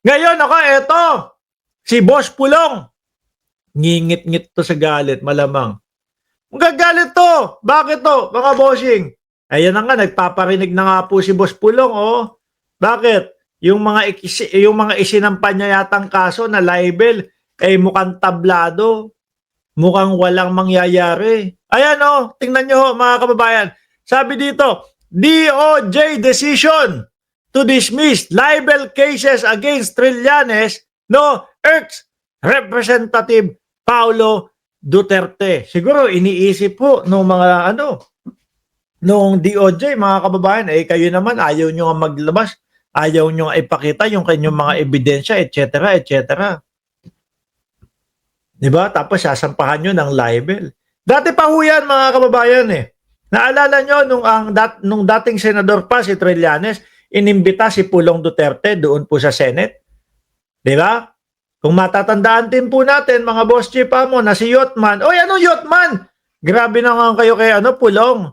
Ngayon ako, eto, si Boss Pulong. Ngingit-ngit to sa galit, malamang. Magagalit to. Bakit to, mga bossing? Ayan na nga, nagpaparinig na nga po si Boss Pulong, oh. Bakit? Yung mga isinampan niya yatang kaso na libel, ay mukhang tablado. Mukhang walang mangyayari. Ayan, oh, tingnan nyo, mga kababayan. Sabi dito, DOJ decision to dismiss libel cases against Trillanes, no, urges Representative Paulo Duterte. Siguro iniisip po nung mga nung DOJ, mga kababayan, kayo naman ayaw nyo nga maglabas, ayaw nyo nga ipakita yung kanyang mga ebidensya, etc., etc. Diba? Tapos sasampahan nyo ng libel. Dati pa ho yan, mga kababayan Naalala nyo nung dating senador pa si Trillanes, inimbita si Pulong Duterte doon po sa Senate. Diba? Kung matatandaan din po natin, mga boss chief mo, na si Yotman. Oy, ano Yotman? Grabe na nga kayo kay Pulong.